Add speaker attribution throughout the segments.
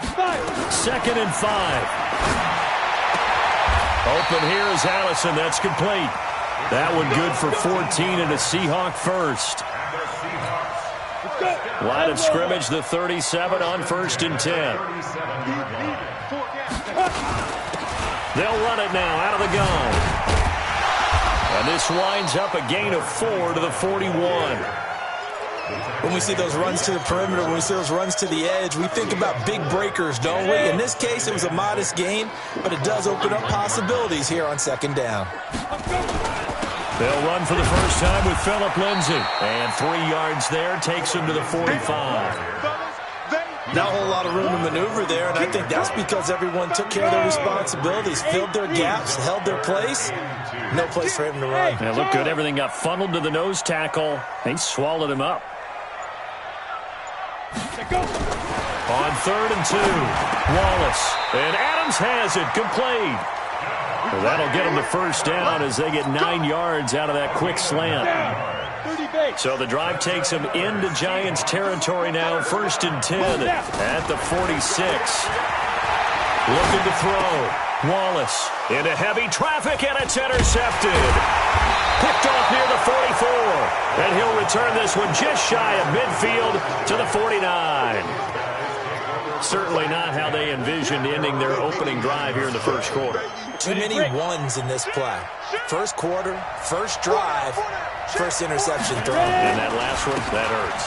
Speaker 1: 2nd and 5. Open here is Allison. That's complete. That one good for 14 and a Seahawk first. Line of scrimmage, the 37 on 1st and 10. They'll run it now out of the gun. And this winds up a gain of 4 to the 41.
Speaker 2: When we see those runs to the perimeter, when we see those runs to the edge, we think about big breakers, don't we? In this case, it was a modest gain, but it does open up possibilities here on 2nd down.
Speaker 1: They'll run for the first time with Phillip Lindsay. And 3 yards there takes him to the 45.
Speaker 2: Not a whole lot of room to maneuver there, and I think that's because everyone took care of their responsibilities, filled their gaps, held their place. No place for him to run.
Speaker 1: Yeah, looked good. Everything got funneled to the nose tackle. They swallowed him up. On 3rd and 2, Wallace. And Adams has it, complete. Well, that'll get them the first down as they get 9 yards out of that quick slant. So the drive takes them into Giants territory now, 1st and 10 at the 46. Looking to throw. Wallace into heavy traffic, and it's intercepted. Picked off near the 44. And he'll return this one just shy of midfield to the 49. Certainly not how they envisioned ending their opening drive here in the first quarter.
Speaker 2: Too many ones in this play. First quarter, first drive, first interception thrown.
Speaker 1: And that last one, that hurts.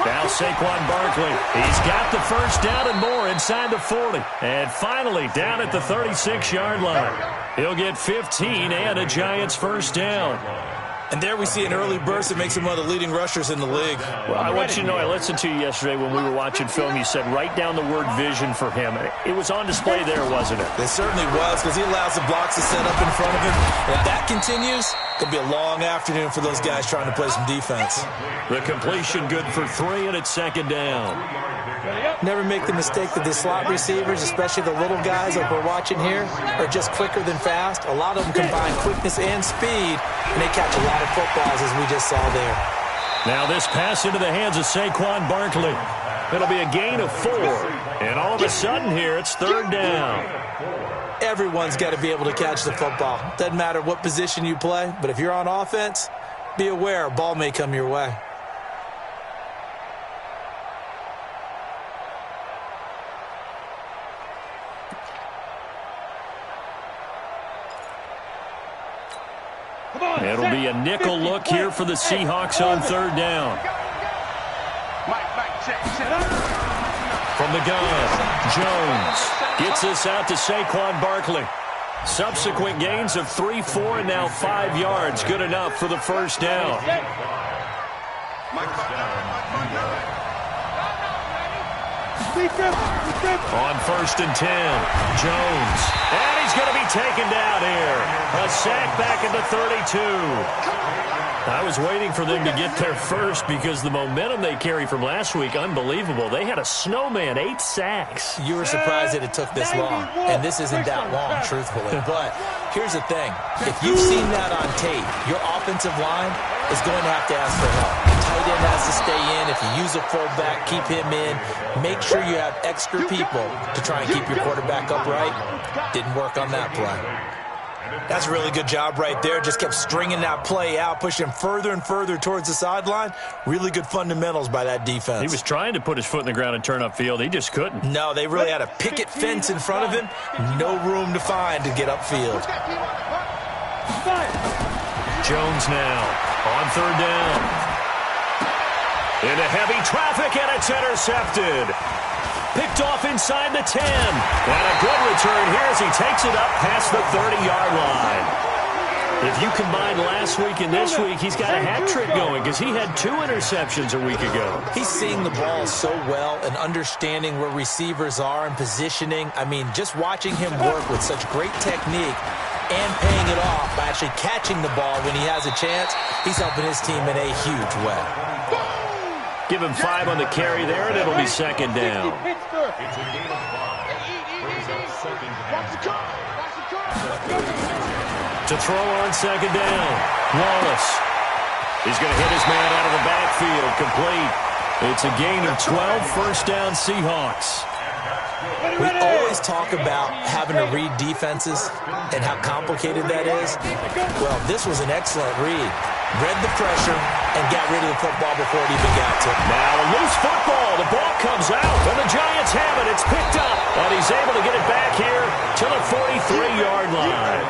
Speaker 1: Now Saquon Barkley. He's got the first down and more inside the 40. And finally down at the 36-yard line. He'll get 15 and a Giants first down.
Speaker 2: And there we see an early burst that makes him one of the leading rushers in the league.
Speaker 1: Well, I want you to know, I listened to you yesterday when we were watching film. You said write down the word vision for him. It was on display there, wasn't it?
Speaker 2: It certainly was, because he allows the blocks to set up in front of him. And if that continues, it'll be a long afternoon for those guys trying to play some defense.
Speaker 1: The completion good for 3, and it's 2nd down.
Speaker 2: Never make the mistake that the slot receivers, especially the little guys like we're watching here, are just quicker than fast. A lot of them combine quickness and speed, and they catch a lot of footballs, as we just saw there.
Speaker 1: Now this pass into the hands of Saquon Barkley. It'll be a gain of 4. And all of a sudden here, it's 3rd down.
Speaker 2: Everyone's got to be able to catch the football. Doesn't matter what position you play, but if you're on offense, be aware a ball may come your way.
Speaker 1: It'll be a nickel look here for the Seahawks on 3rd down. From the gun, Jones gets this out to Saquon Barkley. Subsequent gains of 3, 4, and now 5 yards. Good enough for the first down. On 1st and 10, Jones. And he's going to be taken down here. A sack back at the 32. I was waiting for them to get there first because the momentum they carry from last week, unbelievable. They had a snowman, 8 sacks.
Speaker 2: You were surprised that it took this long, and this isn't that long, truthfully. But here's the thing. If you've seen that on tape, your offensive line is going to have to ask for help. The tight end has to stay in. If you use a fullback, keep him in. Make sure you have extra people to try and keep your quarterback upright. Didn't work on that play. That's a really good job right there. Just kept stringing that play out, pushing him further and further towards the sideline. Really good fundamentals by that defense.
Speaker 1: He was trying to put his foot in the ground and turn upfield. He just couldn't.
Speaker 2: No, they really had a picket fence in front of him. No room to find to get upfield.
Speaker 1: Jones now on 3rd down. Into heavy traffic, and it's intercepted. Picked off inside the 10. And a good return here as he takes it up past the 30-yard line. If you combine last week and this week, he's got a hat trick going because he had 2 interceptions a week ago.
Speaker 2: He's seeing the ball so well and understanding where receivers are and positioning. I mean, just watching him work with such great technique and paying it off by actually catching the ball when he has a chance, he's helping his team in a huge way.
Speaker 1: Give him 5 on the carry there, and it'll be 2nd down. To throw on 2nd down, Wallace. He's going to hit his man out of the backfield, complete. It's a gain of 12, first down Seahawks.
Speaker 2: We always talk about having to read defenses and how complicated that is. Well, this was an excellent read. Read the pressure and got rid of the football before it even got to him.
Speaker 1: Now a loose football. The ball comes out, and the Giants have it. It's picked up, and he's able to get it back here to the 43-yard line.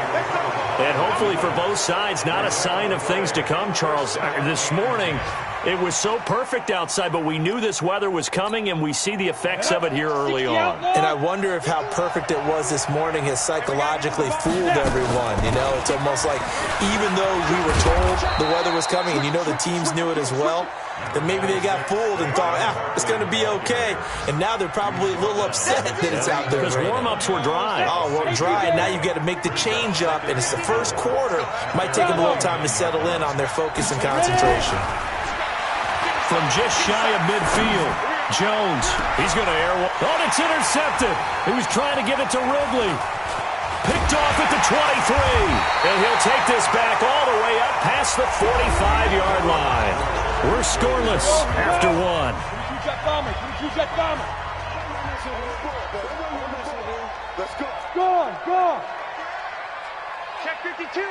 Speaker 1: And hopefully for both sides, not a sign of things to come, Charles. This morning, it was so perfect outside, but we knew this weather was coming, and we see the effects of it here early on.
Speaker 2: And I wonder if how perfect it was this morning has psychologically fooled everyone. You know, it's almost like even though we were told the weather was coming, and you know the teams knew it as well, then maybe they got fooled and thought, it's going to be okay. And now they're probably a little upset that it's out there.
Speaker 1: Because warm-ups were dry.
Speaker 2: Oh, well, dry, and now you've got to make the change up, and it's the first quarter. Might take them a little time to settle in on their focus and concentration.
Speaker 1: From just shy of midfield, Jones, he's going to air one. Oh, it's intercepted. He was trying to give it to Ridley. Picked off at the 23. And he'll take this back all the way up past the 45-yard line. We're scoreless after one.
Speaker 3: Let's go. Go. Check 52.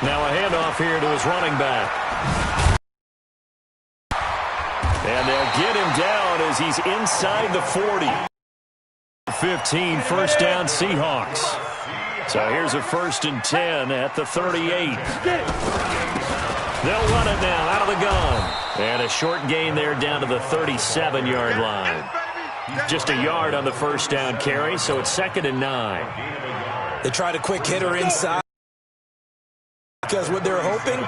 Speaker 1: Now a handoff here to his running back. And they'll get him down as he's inside the 40. 15, first down Seahawks. So here's a 1st and 10 at the 38. They'll run it now out of the gun. And a short gain there down to the 37-yard line. Just a yard on the first down carry, so it's 2nd and 9.
Speaker 2: They tried a quick hitter inside. Because what they're hoping,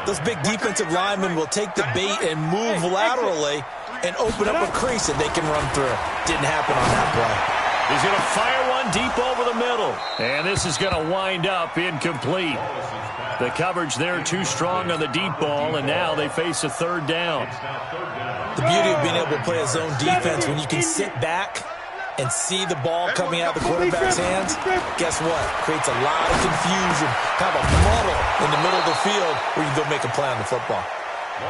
Speaker 2: those big defensive linemen will take the bait and move laterally and open up a crease that they can run through. Didn't happen on that play.
Speaker 1: He's going to fire one deep over the middle. And this is going to wind up incomplete. The coverage there too strong on the deep ball, and now they face a 3rd down.
Speaker 2: The beauty of being able to play a zone defense when you can sit back and see the ball coming out of the quarterback's hands, guess what? Creates a lot of confusion, kind of a muddle in the middle of the field where you can go make a play on the football.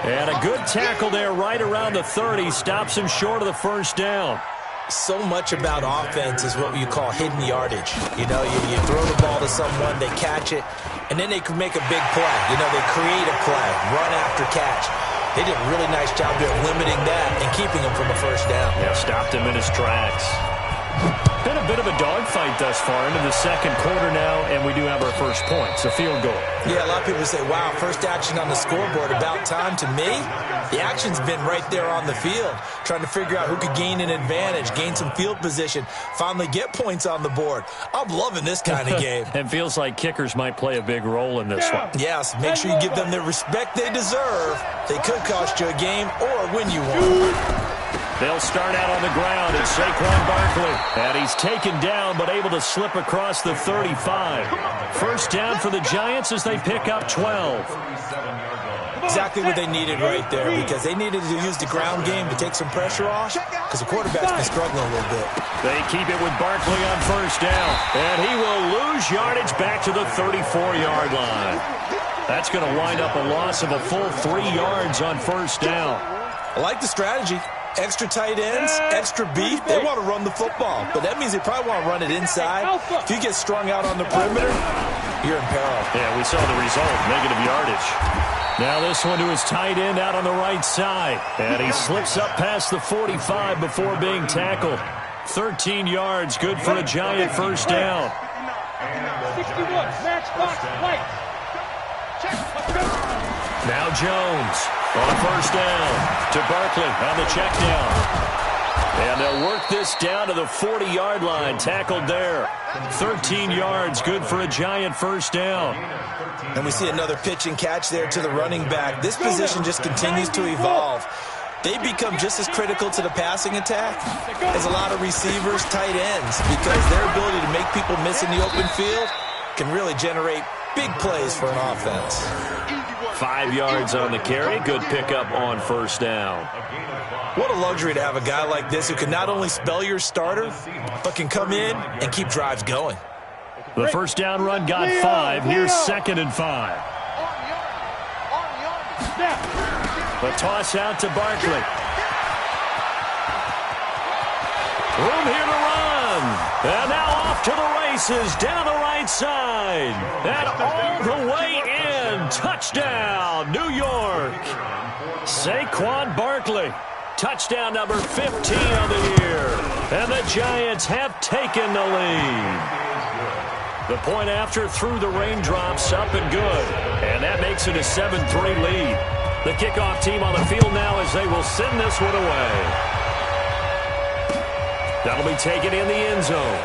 Speaker 1: And a good tackle there right around the 30. Stops him short of the first down.
Speaker 2: So much about offense is what you call hidden yardage. You know, you throw the ball to someone, they catch it, and then they can make a big play. You know, they create a play, run after catch. They did a really nice job there limiting that and keeping him from a first down.
Speaker 1: Yeah, stopped him in his tracks. Been a bit of a dogfight thus far into the 2nd quarter now, and we do have our first point. It's a field goal.
Speaker 2: Yeah, a lot of people say, wow, first action on the scoreboard, about time. To me, the action's been right there on the field, trying to figure out who could gain an advantage, gain some field position, finally get points on the board. I'm loving this kind of game.
Speaker 1: It feels like kickers might play a big role in this one.
Speaker 2: Yes, make sure you give them the respect they deserve. They could cost you a game or win you one.
Speaker 1: They'll start out on the ground. It's Saquon Barkley. And he's taken down, but able to slip across the 35. First down for the Giants as they pick up 12.
Speaker 2: Exactly what they needed right there, because they needed to use the ground game to take some pressure off, because the quarterback's been struggling a little bit.
Speaker 1: They keep it with Barkley on first down. And he will lose yardage back to the 34-yard line. That's going to wind up a loss of a full 3 yards on first down.
Speaker 2: I like the strategy. Extra tight ends, extra beef, they want to run the football. But that means they probably want to run it inside. If you get strung out on the perimeter, you're in peril.
Speaker 1: Yeah, we saw the result, negative yardage. Now this one to his tight end out on the right side. And he slips up past the 45 before being tackled. 13 yards, good for a Giant first down.
Speaker 3: 61, match box, white.
Speaker 1: Now Jones on first down to Barkley on the check down. And they'll work this down to the 40-yard line, tackled there. 13 yards, good for a Giant first down.
Speaker 2: And we see another pitch and catch there to the running back. This position just continues to evolve. They become just as critical to the passing attack as a lot of receivers, tight ends, because their ability to make people miss in the open field can really generate big plays for an offense.
Speaker 1: 5 yards on the carry. Good pickup on first down.
Speaker 2: What a luxury to have a guy like this who can not only spell your starter, but can come in and keep drives going.
Speaker 1: The first down run got 5. Here's 2nd and 5. The toss out to Barkley. Room here to run. And now off to the races down the right side. And all the way in. Touchdown, New York. Saquon Barkley. Touchdown number 15 on the year. And the Giants have taken the lead. The point after through the raindrops, up and good. And that makes it a 7-3 lead. The kickoff team on the field now as they will send this one away. That'll be taken in the end zone.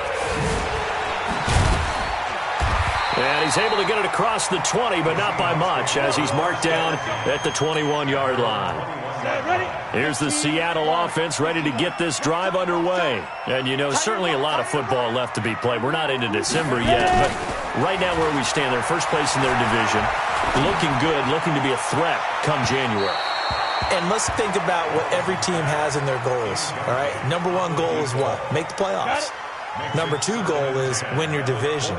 Speaker 1: And he's able to get it across the 20, but not by much, as he's marked down at the 21-yard line. Here's the Seattle offense ready to get this drive underway. And, you know, certainly a lot of football left to be played. We're not into December yet, but right now where we stand, they're first place in their division. Looking good, looking to be a threat come January.
Speaker 2: And let's think about what every team has in their goals, all right? Number one goal is what? Make the playoffs. Number two goal is win your division.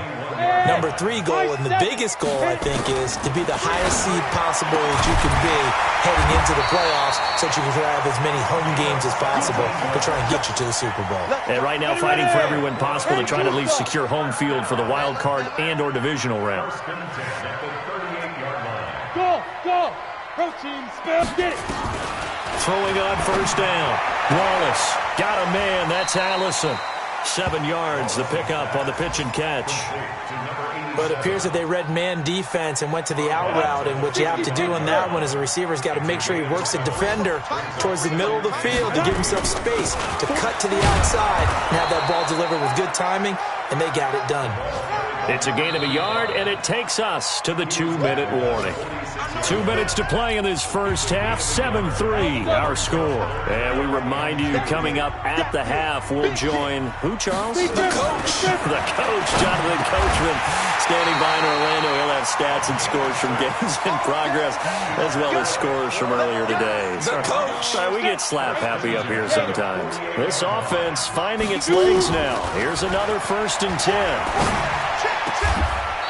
Speaker 2: Number three goal, and the biggest goal, I think, is to be the highest seed possible that you can be heading into the playoffs so that you can have as many home games as possible to try and get you to the Super Bowl.
Speaker 1: And right now fighting for every win possible to try to at least secure home field for the wild card and or divisional round.
Speaker 3: Go! Protein, spell, get it!
Speaker 1: Throwing on first down. Wallace got a man. That's Allison. 7 yards, the pickup on the pitch and catch.
Speaker 2: But it appears that they read man defense and went to the out route, and what you have to do on that one is the receiver's got to make sure he works the defender towards the middle of the field to give himself space to cut to the outside and have that ball delivered with good timing, and they got it done.
Speaker 1: It's a gain of a yard, and it takes us to the 2-minute warning. 2 minutes to play in this first half. 7-3, our score. And we remind you, coming up at the half, we'll join who, Charles?
Speaker 2: The coach.
Speaker 1: The coach, Jonathan Coachman, standing by in Orlando. He'll have stats and scores from games in progress, as well as scores from earlier today.
Speaker 2: The coach.
Speaker 1: Sorry, we get slap happy up here sometimes. This offense finding its legs now. Here's another 1st and 10.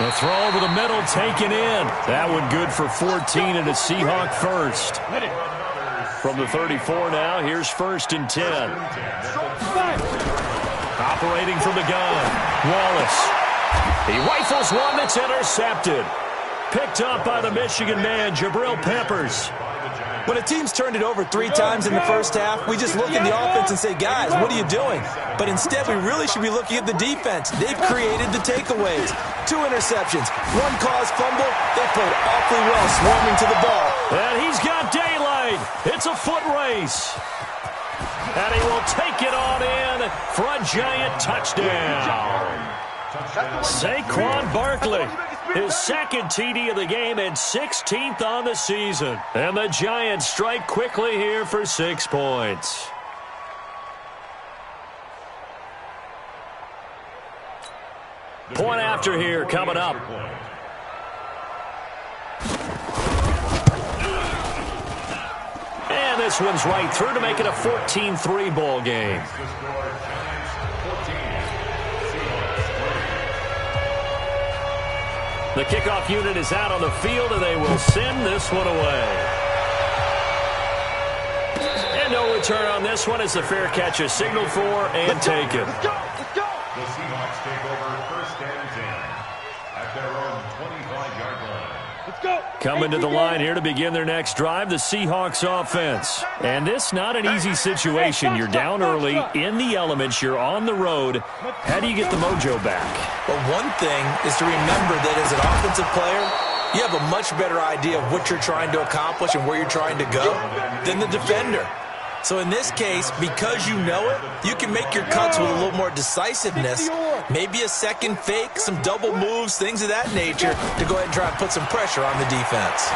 Speaker 1: The throw over the middle taken in. That one good for 14 and a Seahawk first. From the 34 now, here's 1st and 10. Operating from the gun, Wallace. He rifles one that's intercepted. Picked up by the Michigan man, Jabril Peppers.
Speaker 2: When a team's turned it over 3 times in the first half, we just look at the offense and say, guys, what are you doing? But instead, we really should be looking at the defense. They've created the takeaways. 2 interceptions, 1 caused fumble. They played awfully well swarming to the ball.
Speaker 1: And he's got daylight. It's a foot race. And he will take it on in for a giant touchdown. Saquon Barkley, his 2nd TD of the game and 16th on the season. And the Giants strike quickly here for 6 points. Point after here coming up. And this one's right through to make it a 14-3 ball game. The kickoff unit is out on the field, and they will send this one away. And no return on this one as the fair catch is signaled for and taken.
Speaker 3: Let's go!
Speaker 4: The Seahawks take over 1st and 10 at their own 25-yard line.
Speaker 3: Let's go!
Speaker 1: Coming to the line here to begin their next drive, the Seahawks offense. And this not an easy situation. You're down early, in the elements, you're on the road. How do you get the mojo back?
Speaker 2: Well, one thing is to remember that as an offensive player, you have a much better idea of what you're trying to accomplish and where you're trying to go than the defender. So in this case, because you know it, you can make your cuts with a little more decisiveness, maybe a second fake, some double moves, things of that nature, to go ahead and try and put some pressure on the defense.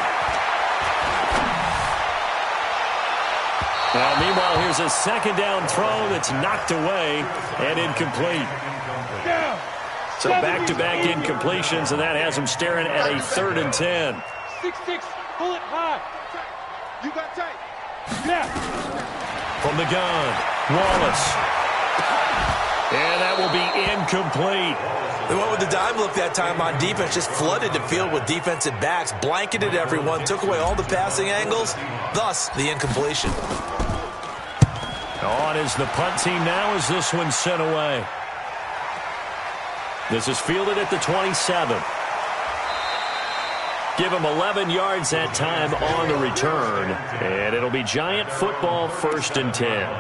Speaker 1: Now, meanwhile, here's a 2nd down throw that's knocked away and incomplete. So back-to-back incompletions, and that has him staring at a 3rd and 10.
Speaker 3: 6-6, pull it high. You got tight. Yeah.
Speaker 1: From the gun, Wallace. And that will be incomplete.
Speaker 2: They went with the dime look that time on defense, just flooded the field with defensive backs, blanketed everyone, took away all the passing angles, thus the incompletion.
Speaker 1: On is the punt team now as this one's sent away. This is fielded at the 27. Give him 11 yards that time on the return. And it'll be Giant football, 1st and 10.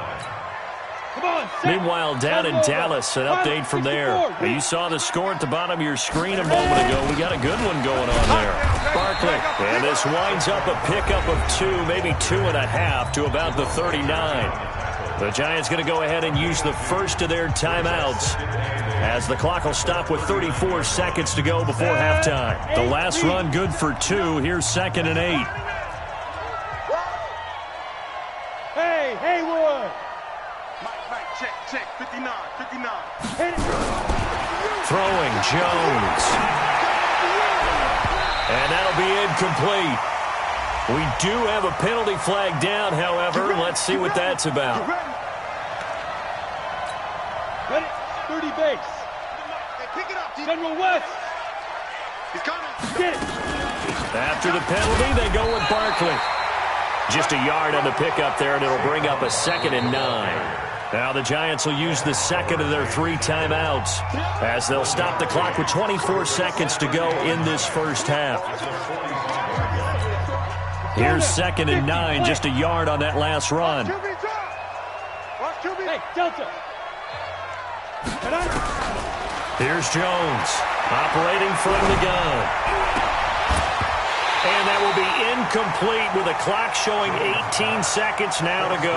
Speaker 1: Meanwhile, down in Dallas, an update from there. You saw the score at the bottom of your screen a moment ago. We got a good one going on there. Barkley, and this winds up a pickup of 2, maybe 2.5 to about the 39. The Giants going to go ahead and use the first of their timeouts as the clock will stop with 34 seconds to go before halftime. The last run good for 2. Here's 2nd and 8.
Speaker 3: Hey, Haywood. Mike, check, 59.
Speaker 1: Throwing Jones. And that'll be incomplete. We do have a penalty flag down, however. Let's see what that's about.
Speaker 3: Ready? 30 base. Hey, pick it up, General West. He's coming. Get it.
Speaker 1: After the penalty, they go with Barkley. Just a yard on the pickup there, and it'll bring up a 2nd and 9. Now the Giants will use the second of their 3 timeouts as they'll stop the clock with 24 seconds to go in this first half. Here's 2nd and 9, just a yard on that last run.
Speaker 3: Hey, Delta.
Speaker 1: Here's Jones, operating from the gun. And that will be incomplete with a clock showing 18 seconds now to go.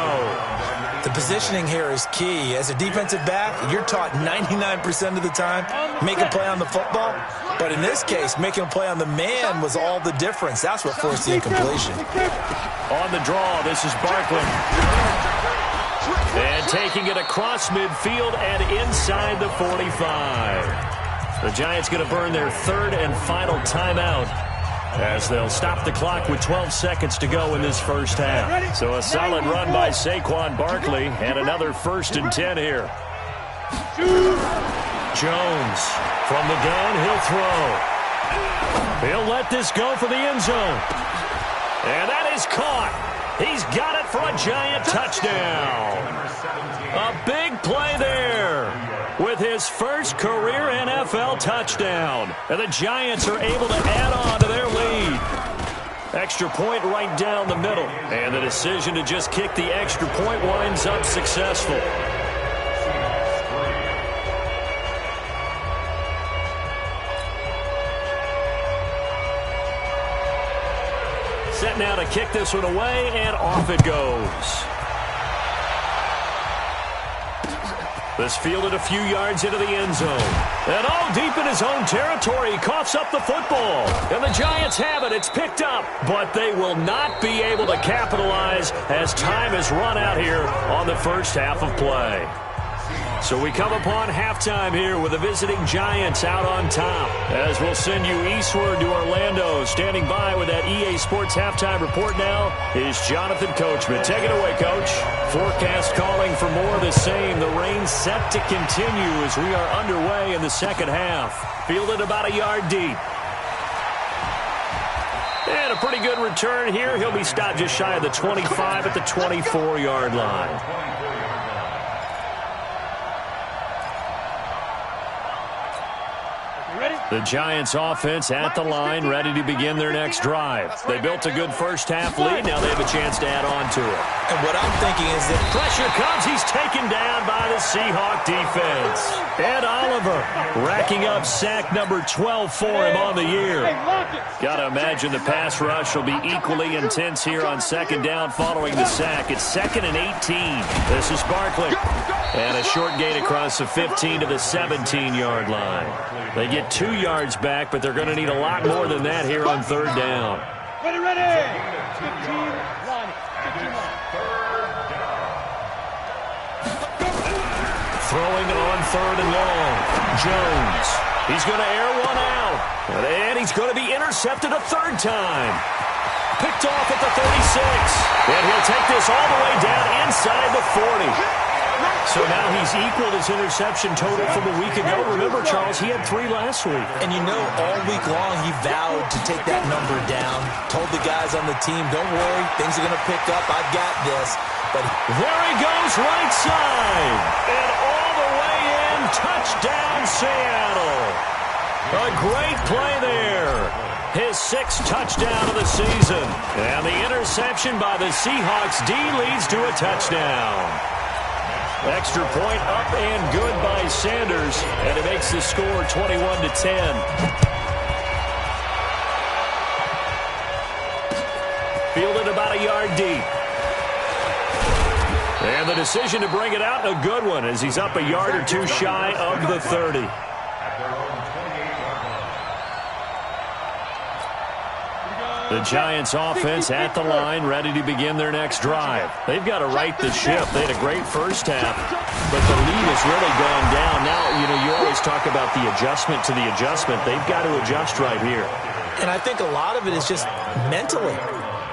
Speaker 2: The positioning here is key. As a defensive back, you're taught 99% of the time, make a play on the football. But in this case, making a play on the man was all the difference. That's what forced the incompletion.
Speaker 1: On the draw, this is Barkley. And taking it across midfield and inside the 45. The Giants going to burn their 3rd and final timeout as they'll stop the clock with 12 seconds to go in this first half. So a solid run by Saquon Barkley and another 1st and 10 here. Jones from the gun, he'll throw. He'll let this go for the end zone. And that is caught. He's got it for a Giant touchdown. A big play there with his first career NFL touchdown. And the Giants are able to add on to their lead. Extra point right down the middle. And the decision to just kick the extra point winds up successful. Set now to kick this one away, and off it goes. This fielded a few yards into the end zone. And all deep in his own territory, he coughs up the football. And the Giants have it. It's picked up. But they will not be able to capitalize as time has run out here on the first half of play. So we come upon halftime here with the visiting Giants out on top. As we'll send you eastward to Orlando. Standing by with that EA Sports halftime report now is Jonathan Coachman. Take it away, Coach. Forecast calling for more of the same. The rain set to continue as we are underway in the second half. Fielded about a yard deep. And a pretty good return here. He'll be stopped just shy of the 25 at the 24-yard line. The Giants offense at the line, ready to begin their next drive. They built a good first half lead. Now they have a chance to add on to it.
Speaker 2: And what I'm thinking is that
Speaker 1: pressure comes. He's taken down by the Seahawk defense. Ed Oliver racking up sack number 12 for him on the year. Got to imagine the pass rush will be equally intense here on second down following the sack. It's 2nd and 18. This is Barkley. And a short gain across the 15 to the 17-yard line. They get 2 yards back, but they're going to need a lot more than that here on third down.
Speaker 3: Ready. 15 line.
Speaker 1: Throwing on 3rd and long. Jones. He's going to air one out. And he's going to be intercepted a 3rd time. Picked off at the 36. And he'll take this all the way down inside the 40. So now he's equaled his interception total from a week ago. Remember, Charles, he had 3 last week.
Speaker 2: And you know, all week long he vowed to take that number down. Told the guys on the team, don't worry, things are going to pick up. I've got this. But
Speaker 1: there he goes, right side. And all the way in, touchdown Seattle. A great play there. His 6th touchdown of the season. And the interception by the Seahawks D leads to a touchdown. Extra point up and good by Sanders, and it makes the score 21-10. Fielded about a yard deep. And the decision to bring it out, a good one, as he's up a yard or 2 shy of the 30. The Giants offense at the line, ready to begin their next drive. They've got to right the ship. They had a great first half, but the lead has really gone down. Now, you always talk about the adjustment to the adjustment. They've got to adjust right here.
Speaker 2: And I think a lot of it is just mentally.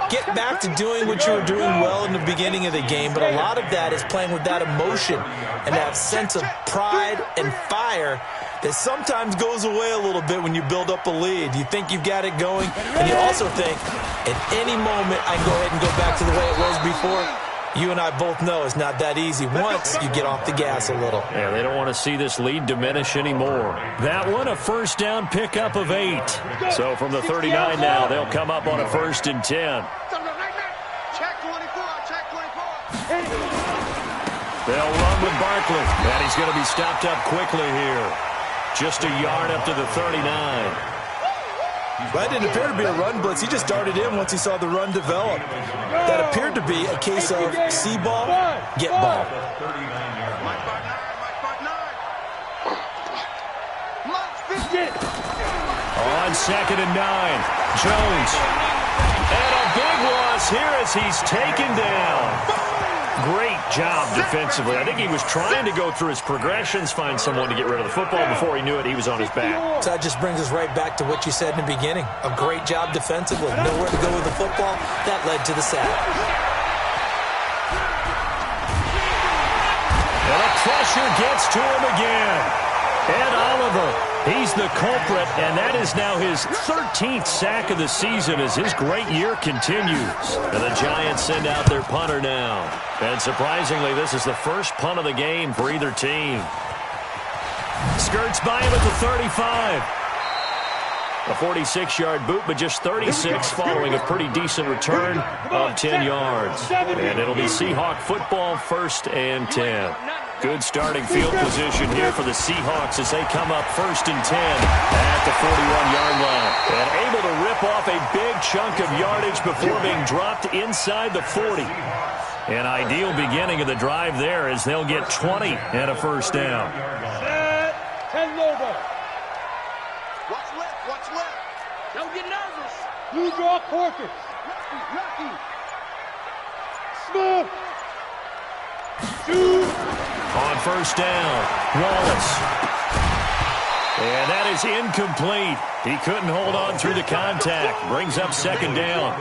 Speaker 2: Get back to doing what you were doing well in the beginning of the game, but a lot of that is playing with that emotion and that sense of pride and fire that sometimes goes away a little bit when you build up a lead. You think you've got it going, and you also think, at any moment, I can go ahead and go back to the way it was before. You and I both know it's not that easy once you get off the gas a little.
Speaker 1: Yeah, they don't want to see this lead diminish anymore. That one, a first down pickup of 8. So from the 39 now, they'll come up on a 1st and 10.
Speaker 3: Check 24, check 24.
Speaker 1: They'll run with Barkley, and he's going to be stopped up quickly here. Just a yard up to the 39.
Speaker 2: That didn't appear to be a run blitz. He just darted in once he saw the run develop. That appeared to be a case of see ball, get ball.
Speaker 1: On 2nd and 9, Jones. And a big loss here as he's taken down. Great job defensively. I think he was trying to go through his progressions, find someone to get rid of the football. Before he knew it, he was on his back.
Speaker 2: So that just brings us right back to what you said in the beginning. A great job defensively. Nowhere to go with the football. That led to the sack.
Speaker 1: And the pressure gets to him again. Ed Oliver, he's the culprit, and that is now his 13th sack of the season as his great year continues. And the Giants send out their punter now. And surprisingly, this is the first punt of the game for either team. Skirts by him at the 35. A 46-yard boot, but just 36 following a pretty decent return of 10 yards. And it'll be Seahawk football, 1st and 10. Good starting field position here for the Seahawks as they come up 1st and 10 at the 41-yard line. And able to rip off a big chunk of yardage before being dropped inside the 40. An ideal beginning of the drive there as they'll get 20 and a 1st down.
Speaker 3: 10 over. What's left? What's left? Don't get nervous. New draw quarters. Lucky. Smith. Shoot.
Speaker 1: On 1st down, Wallace. And that is incomplete. He couldn't hold on through the contact. Brings up 2nd down.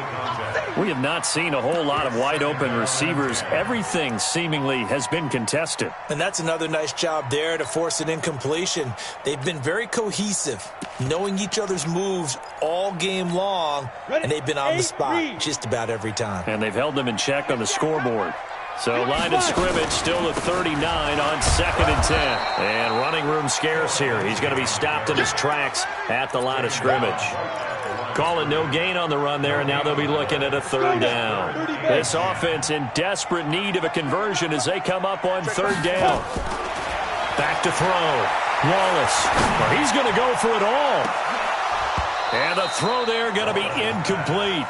Speaker 1: We have not seen a whole lot of wide-open receivers. Everything seemingly has been contested.
Speaker 2: And that's another nice job there to force an incompletion. They've been very cohesive, knowing each other's moves all game long, and they've been on the spot just about every time.
Speaker 1: And they've held them in check on the scoreboard. So line of scrimmage still at 39 on 2nd and 10. And running room scarce here. He's going to be stopped in his tracks at the line of scrimmage. Calling no gain on the run there, and now they'll be looking at a 3rd down. This offense in desperate need of a conversion as they come up on 3rd down. Back to throw. Wallace. Well, he's going to go for it all. And the throw there going to be incomplete.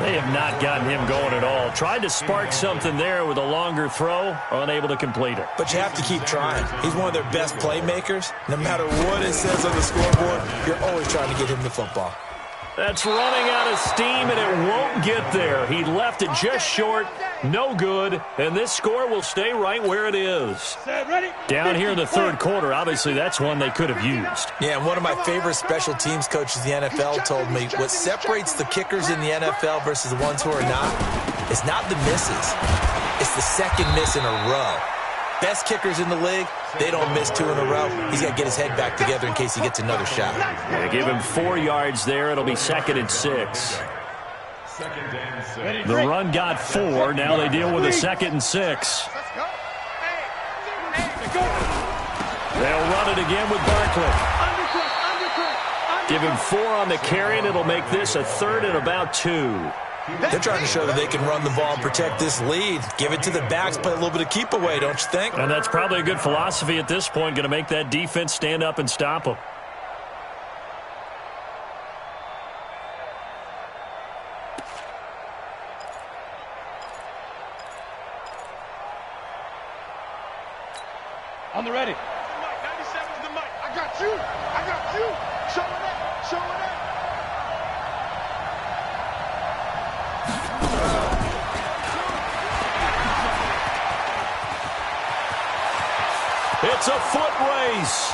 Speaker 1: They have not gotten him going at all. Tried to spark something there with a longer throw, unable to complete it.
Speaker 2: But you have to keep trying. He's one of their best playmakers. No matter what it says on the scoreboard, you're always trying to get him the football.
Speaker 1: That's running out of steam, and it won't get there. He left it just short, no good, and this score will stay right where it is. Down here in the 3rd quarter, obviously that's one they could have used.
Speaker 2: Yeah, and one of my favorite special teams coaches in the NFL told me what separates the kickers in the NFL versus the ones who are not is not the misses. It's the 2nd miss in a row. Best kickers in the league, they don't miss 2 in a row. He's got to get his head back together in case he gets another shot.
Speaker 1: Yeah, give him 4 yards there. It'll be 2nd and 6. The run got 4. Now they deal with a 2nd and 6. They'll run it again with Barkley. Give him 4 on the carry, and it'll make this a 3rd and about 2.
Speaker 2: They're trying to show that they can run the ball and protect this lead. Give it to the backs, play a little bit of keep away, don't you think?
Speaker 1: And that's probably a good philosophy at this point, going to make that defense stand up and stop them.
Speaker 3: On the ready. 97 to the mic. I got you. I got you. Showing up. Showing up.
Speaker 1: It's a foot race.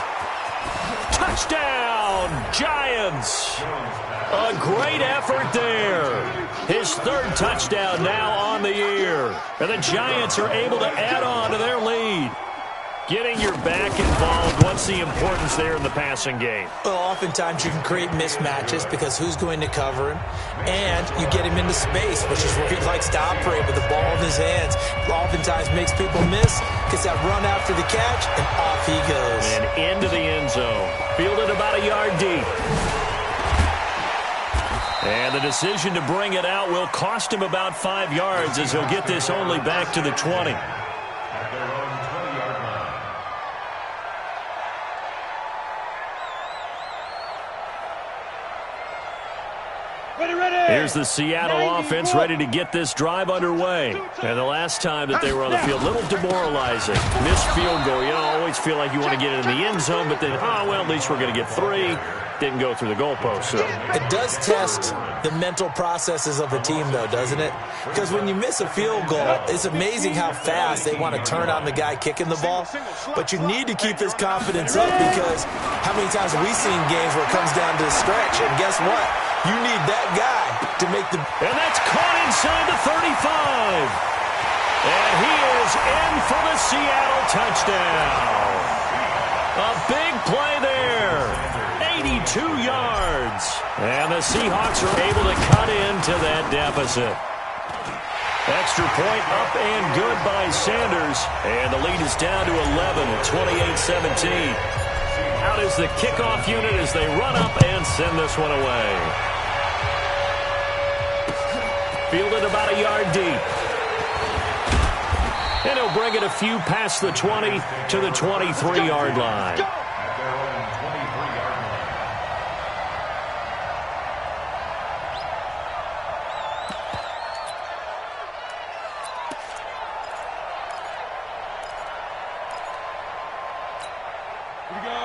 Speaker 1: Touchdown, Giants. A great effort there. His 3rd touchdown now on the year. And the Giants are able to add on to their lead. Getting your back involved, what's the importance there in the passing game?
Speaker 2: Well, oftentimes you can create mismatches because who's going to cover him? And you get him into space, which is where he likes to operate with the ball in his hands. Oftentimes makes people miss, gets that run after the catch, and off he goes.
Speaker 1: And into the end zone. Fielded about a yard deep. And the decision to bring it out will cost him about 5 yards as he'll get this only back to the 20. Here's the Seattle offense ready to get this drive underway. And the last time that they were on the field, a little demoralizing. Missed field goal. You don't always feel like you want to get it in the end zone, but then, oh, well, at least we're going to get 3. Didn't go through the goalpost. So
Speaker 2: it does test the mental processes of a team, though, doesn't it? Because when you miss a field goal, it's amazing how fast they want to turn on the guy kicking the ball. But you need to keep his confidence up because how many times have we seen games where it comes down to the stretch? And guess what? You need that guy to make the...
Speaker 1: And that's caught inside the 35. And he is in for the Seattle touchdown. A big play there. 82 yards. And the Seahawks are able to cut into that deficit. Extra point up and good by Sanders. And the lead is down to 11 at 28-17. Out is the kickoff unit as they run up and send this one away. Fielded about a yard deep. And he'll bring it a few past the 20 to the 23-yard line.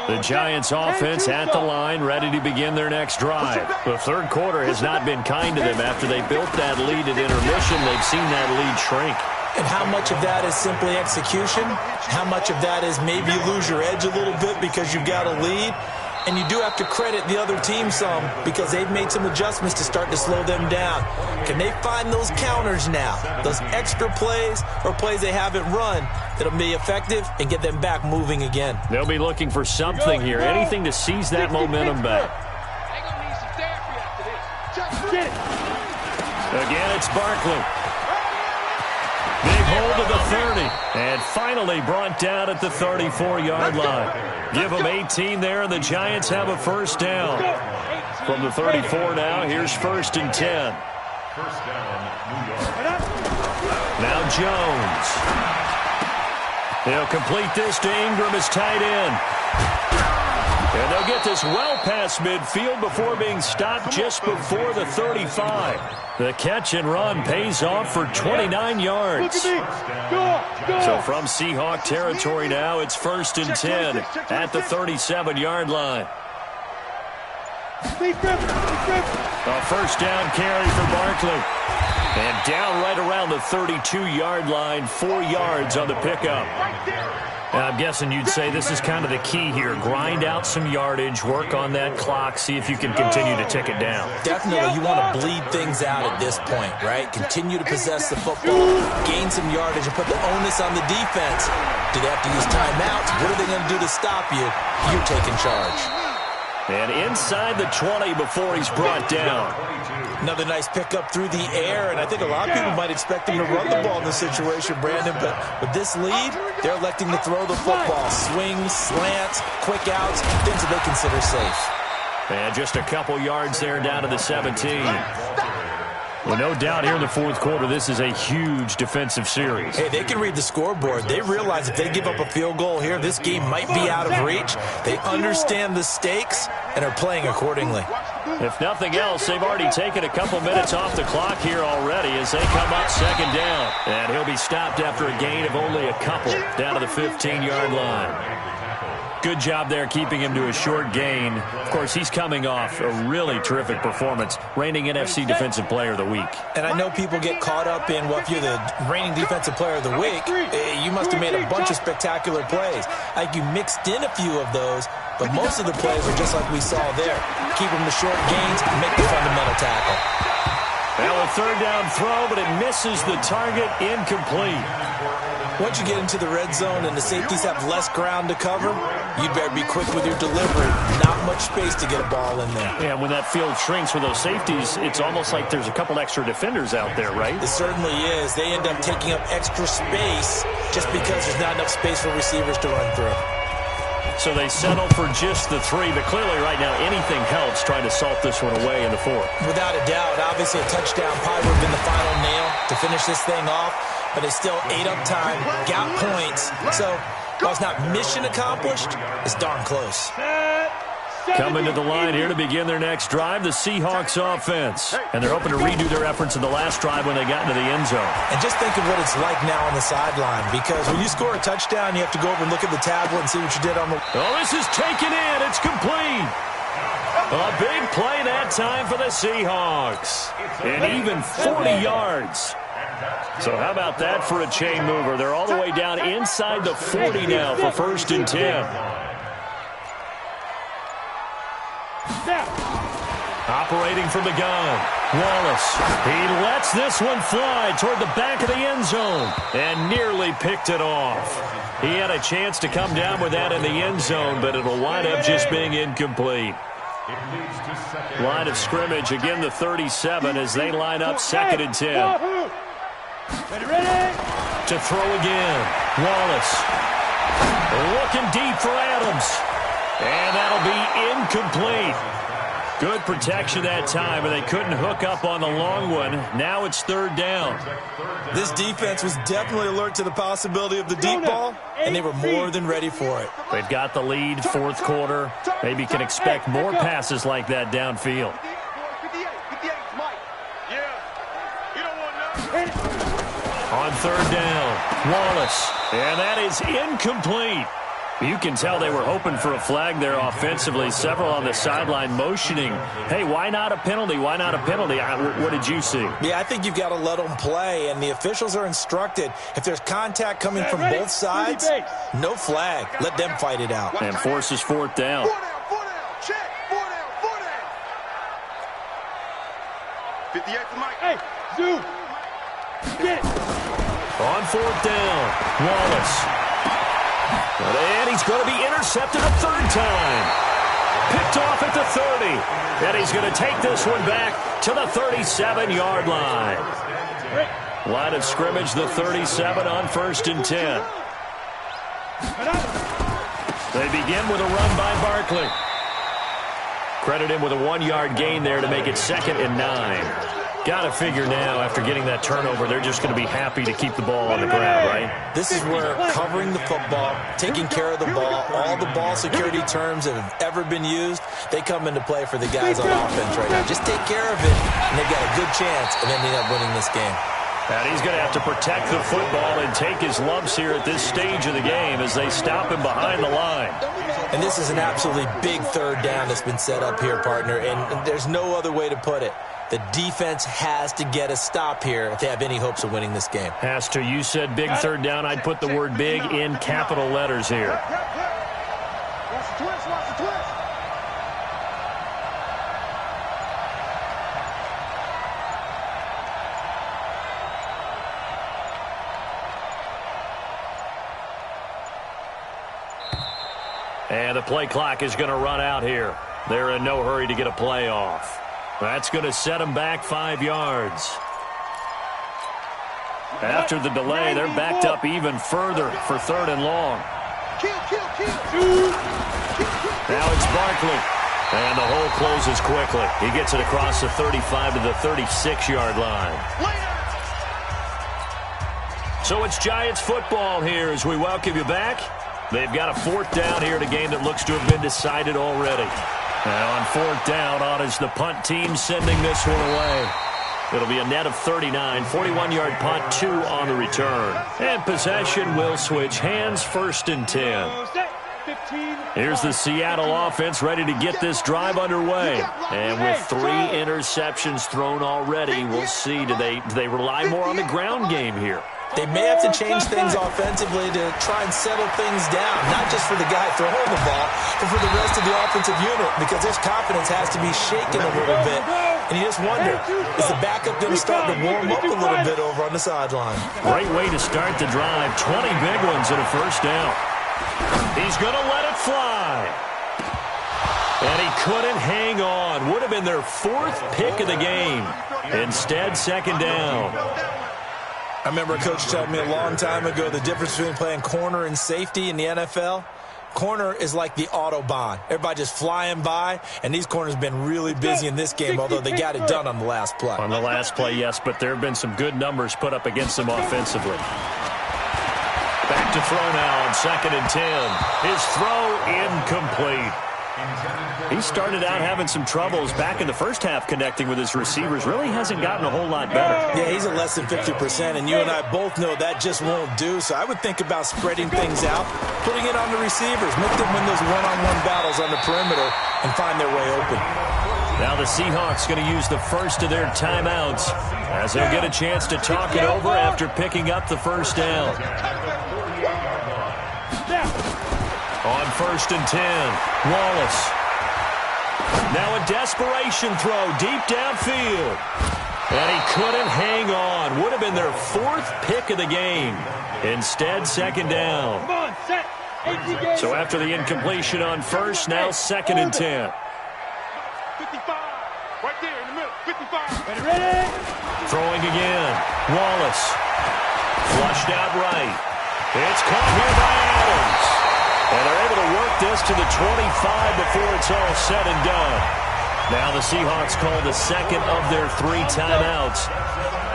Speaker 1: The Giants offense at the line, ready to begin their next drive. The 3rd quarter has not been kind to them after they built that lead at intermission. They've seen that lead shrink.
Speaker 2: And how much of that is simply execution? How much of that is maybe you lose your edge a little bit because you've got a lead? And you do have to credit the other team some because they've made some adjustments to start to slow them down. Can they find those counters now, those extra plays or plays they haven't run that'll be effective and get them back moving again?
Speaker 1: They'll be looking for something here, anything to seize that momentum back. Again, it's Barkley. Big hold of the 30. And finally brought down at the 34-yard line. Give them 18 there, and the Giants have a first down. From the 34 now, here's 1st and 10.
Speaker 4: First down, New York.
Speaker 1: Now Jones. He'll complete this to Ingram as tight end. And they'll get this well past midfield before being stopped just before the 35. The catch and run pays off for 29 yards. So from Seahawk territory now, it's 1st and 10 at the 37-yard line. A first down carry for Barkley. And down right around the 32-yard line, 4 yards on the pickup. I'm guessing you'd say this is kind of the key here. Grind out some yardage, work on that clock, see if you can continue to tick it down.
Speaker 2: Definitely, you want to bleed things out at this point, right? Continue to possess the football, gain some yardage, and put the onus on the defense. Do they have to use timeouts? What are they going to do to stop you? You're taking charge.
Speaker 1: And inside the 20 before he's brought down.
Speaker 2: Another nice pickup through the air, and I think a lot of people might expect him to run the ball in this situation, Brandon, but with this lead, they're electing to throw the football. Swings, slants, quick outs, things that they consider safe.
Speaker 1: And just a couple yards there down to the 17. Well, no doubt here in the fourth quarter, this is a huge defensive series.
Speaker 2: Hey, they can read the scoreboard. They realize if they give up a field goal here, this game might be out of reach. They understand the stakes and are playing accordingly.
Speaker 1: If nothing else, they've already taken a couple minutes off the clock here already as they come up second down. And he'll be stopped after a gain of only a couple down to the 15-yard line. Good job there keeping him to a short gain. Of course, he's coming off a really terrific performance, reigning NFC Defensive Player of the Week.
Speaker 2: And I know people get caught up in, well, if you're the reigning Defensive Player of the Week, you must have made a bunch of spectacular plays. I think you mixed in a few of those, but most of the plays are just like we saw there. Keep them to short gains, make the fundamental tackle.
Speaker 1: Now a third down throw, but it misses the target, incomplete.
Speaker 2: Once you get into the red zone and the safeties have less ground to cover, you'd better be quick with your delivery. Not much space to get a ball in there.
Speaker 1: Yeah, when that field shrinks for those safeties, it's almost like there's a couple extra defenders out there, right?
Speaker 2: It certainly is. They end up taking up extra space just because there's not enough space for receivers to run through.
Speaker 1: So they settle for just the 3, but clearly right now anything helps trying to salt this one away in the 4th.
Speaker 2: Without a doubt, obviously a touchdown probably would have been the final nail to finish this thing off, but they still ate up time, got points. So while it's not mission accomplished, it's darn close.
Speaker 1: Coming to the line here to begin their next drive, the Seahawks offense. And they're hoping to redo their efforts in the last drive when they got into the end zone.
Speaker 2: And just think of what it's like now on the sideline, because when you score a touchdown, you have to go over and look at the tablet and see what you did on the...
Speaker 1: Oh, this is taken in. It's complete. A big play that time for the Seahawks. And even 40 yards. So how about that for a chain mover? They're all the way down inside the 40 now for 1st and 10. Operating from the gun, Wallace. He lets this one fly toward the back of the end zone and nearly picked it off. He had a chance to come down with that in the end zone, but it'll wind up just being incomplete. Line of scrimmage, again the 37 as they line up 2nd and 10. To throw again, Wallace. Looking deep for Adams. And that'll be incomplete. Good protection that time, and they couldn't hook up on the long one. Now it's 3rd down.
Speaker 2: This defense was definitely alert to the possibility of the deep ball, and they were more than ready for it.
Speaker 1: They've got the lead, 4th quarter. Maybe can expect more passes like that downfield. On 3rd down, Wallace. And that is incomplete. You can tell they were hoping for a flag there offensively. Several on the sideline motioning, hey, why not a penalty? Why not a penalty? What did you see?
Speaker 2: Yeah, I think you've got to let them play, and the officials are instructed. If there's contact coming from both sides, no flag. Let them fight it out.
Speaker 1: And forces 4th down.
Speaker 3: 58 to Mike. Hey, Zoo. Get it.
Speaker 1: On 4th down, Wallace. And he's going to be intercepted a 3rd time. Picked off at the 30. And he's going to take this one back to the 37-yard line. Line of scrimmage, the 37 on 1st and 10. They begin with a run by Barkley. Credit him with a 1-yard gain there to make it 2nd and 9. Got to figure now, after getting that turnover, they're just going to be happy to keep the ball on the ground, right?
Speaker 2: This is where covering the football, taking care of the ball, all the ball security terms that have ever been used, they come into play for the guys on offense right now. Just take care of it, and they've got a good chance of ending up winning this game.
Speaker 1: And he's going to have to protect the football and take his lumps here at this stage of the game as they stop him behind the line.
Speaker 2: And this is an absolutely big 3rd down that's been set up here, partner, and there's no other way to put it. The defense has to get a stop here if they have any hopes of winning this game.
Speaker 1: Has to. You said big third down. I'd put the word big in capital letters here.
Speaker 3: Watch the twist, watch the twist.
Speaker 1: And the play clock is going to run out here. They're in no hurry to get a play off. That's going to set them back 5 yards. After the delay, they're backed up even further for 3rd and long. Now it's Barkley. And the hole closes quickly. He gets it across the 35 to the 36-yard line. So it's Giants football here as we welcome you back. They've got a 4th down here in a game that looks to have been decided already. Now on 4th down, on is the punt team sending this one away. It'll be a net of 39, 41-yard punt, 2 on the return. And possession will switch hands, 1st and 10. Here's the Seattle offense ready to get this drive underway. And with 3 interceptions thrown already, we'll see, do they rely more on the ground game here?
Speaker 2: They may have to change things offensively to try and settle things down, not just for the guy throwing the ball, but for the rest of the offensive unit, because this confidence has to be shaken a little bit. And you just wonder, is the backup going to start to warm up a little bit over on the sideline?
Speaker 1: Great way to start the drive. 20 big ones and a 1st down. He's going to let it fly. And he couldn't hang on. Would have been their 4th pick of the game. Instead, 2nd down.
Speaker 2: I remember a coach telling me a long time ago the difference between playing corner and safety in the NFL. Corner is like the Autobahn. Everybody just flying by, and these corners have been really busy in this game, although they got it done on the last play.
Speaker 1: On the last play, yes, but there have been some good numbers put up against them offensively. Back to throw now on 2nd and 10. His throw incomplete. He started out having some troubles back in the first half connecting with his receivers. Really hasn't gotten a whole lot better.
Speaker 2: Yeah, he's at less than 50%, and you and I both know that just won't do. So I would think about spreading things out, putting it on the receivers, make them win those one-on-one battles on the perimeter and find their way open.
Speaker 1: Now the Seahawks going to use the first of their timeouts as they'll get a chance to talk it over after picking up the 1st down. On 1st and 10, Wallace. Now a desperation throw deep downfield. And he couldn't hang on. Would have been their 4th pick of the game. Instead, 2nd down. So after the incompletion on 1st, now 2nd and 10.
Speaker 3: 55. Right there in the middle. 55. Ready?
Speaker 1: Throwing again. Wallace. Flushed out right. It's caught here by Adams. And they're able to work this to the 25 before it's all said and done. Now the Seahawks call the 2nd of their 3 timeouts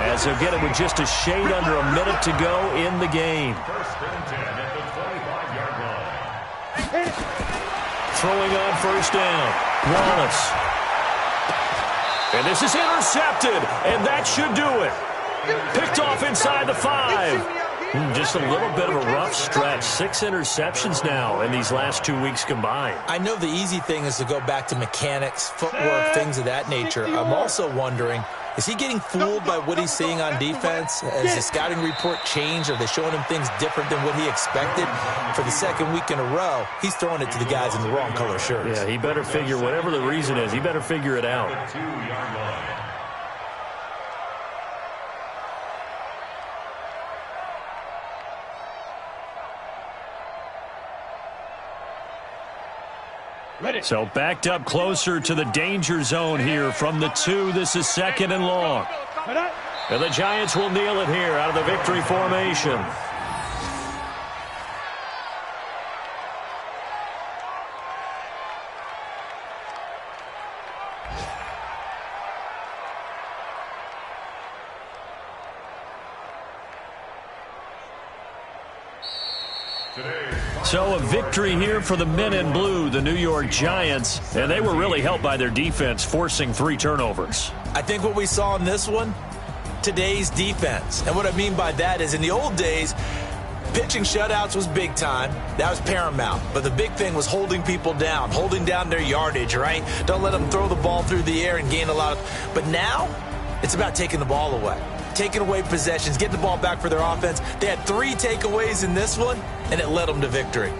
Speaker 1: as they'll get it with just a shade under a minute to go in the game.
Speaker 4: 1st and 10 at the 25-yard line.
Speaker 1: Throwing on 1st down. Wallace. And this is intercepted, and that should do it. Picked off inside the 5. Just a little bit of a rough stretch. 6 interceptions now in these last 2 weeks combined.
Speaker 2: I know the easy thing is to go back to mechanics, footwork, things of that nature. I'm also wondering, is he getting fooled by what he's seeing on defense? Has the scouting report changed? Are they showing him things different than what he expected? For the 2nd week in a row, he's throwing it to the guys in the wrong color shirts.
Speaker 1: Yeah, he better figure, whatever the reason is, he better figure it out.
Speaker 4: 2-yard line.
Speaker 1: So backed up closer to the danger zone here from the 2. This is 2nd and long. And the Giants will kneel it here out of the victory formation. So a victory here for the men in blue, the New York Giants, and they were really helped by their defense, forcing 3 turnovers.
Speaker 2: I think what we saw in this one, today's defense. And what I mean by that is in the old days, Pitching shutouts was big time. That was paramount. But the big thing was holding people down, holding down their yardage, right? Don't let them throw the ball through the air and gain a lot of... But now, it's about taking the ball away. Taking away possessions, getting the ball back for their offense. They had 3 takeaways in this one, and it led them to victory.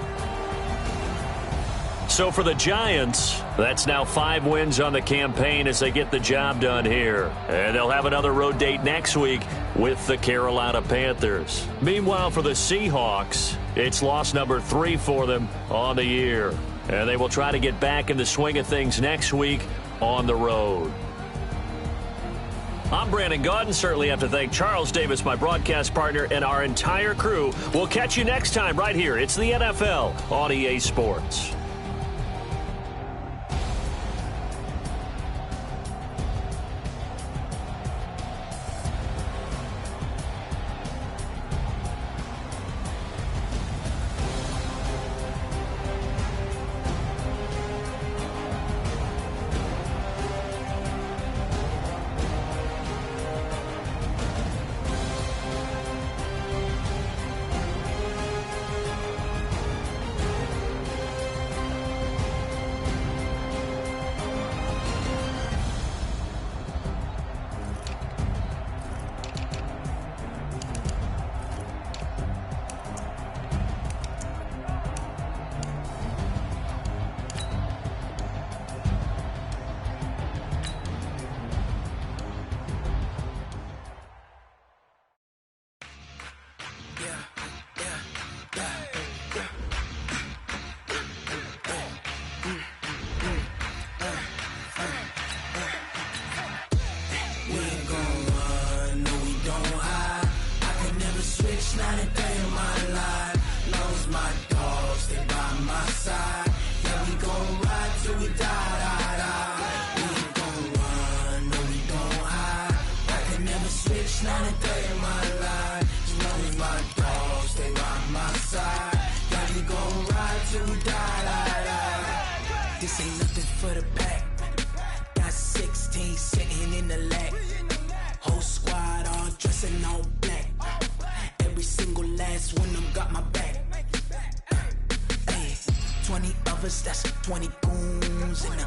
Speaker 1: So for the Giants, that's now 5 wins on the campaign as they get the job done here. And they'll have another road date next week with the Carolina Panthers. Meanwhile, for the Seahawks, it's loss number 3 for them on the year. And they will try to get back in the swing of things next week on the road. I'm Brandon Gaudin. Certainly have to thank Charles Davis, my broadcast partner, and our entire crew. We'll catch you next time right here. It's the NFL on EA Sports.
Speaker 5: This ain't nothing for the pack. Got 16 sitting in the lap. Whole squad all dressing all black. Every single last one of them got my back. Hey, 20 of us, that's 20 goons. And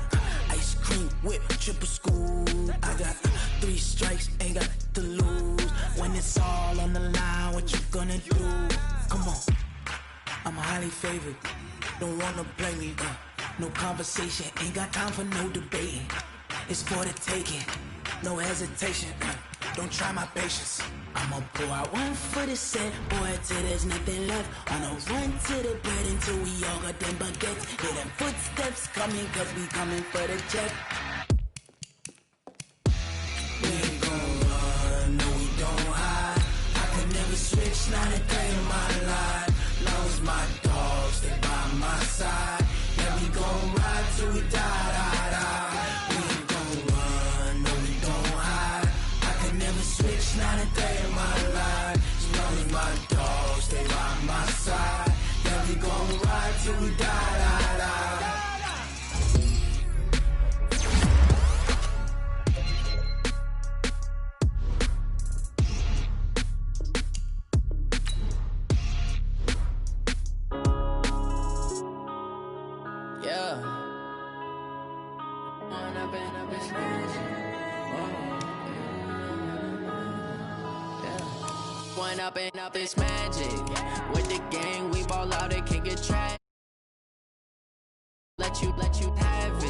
Speaker 5: ice cream whip, triple scoop. I got 3 strikes, ain't got to lose. When it's all on the line, what you gonna do? Come on, I'm highly favored. Don't wanna play me, no conversation, ain't got time for no debating. It's for the taking, no hesitation. Don't try my patience. I'ma pour out one for the set, boy, till there's nothing left. On a run to the bread until we all got them baguettes. Hear them footsteps coming, cause we coming for the check. We ain't gon' run, no we don't hide. I can never switch, not a day in my life. Long as my dogs stay by my side. Yeah, we gon' ride till we die. We ain't gon' run, no we don't hide. I can never switch, not a day in my life. As long as my dogs stay by my side. Yeah, we gon' ride till we die. Up this magic with the gang, we ball out, it can't get tracked. Let you have it.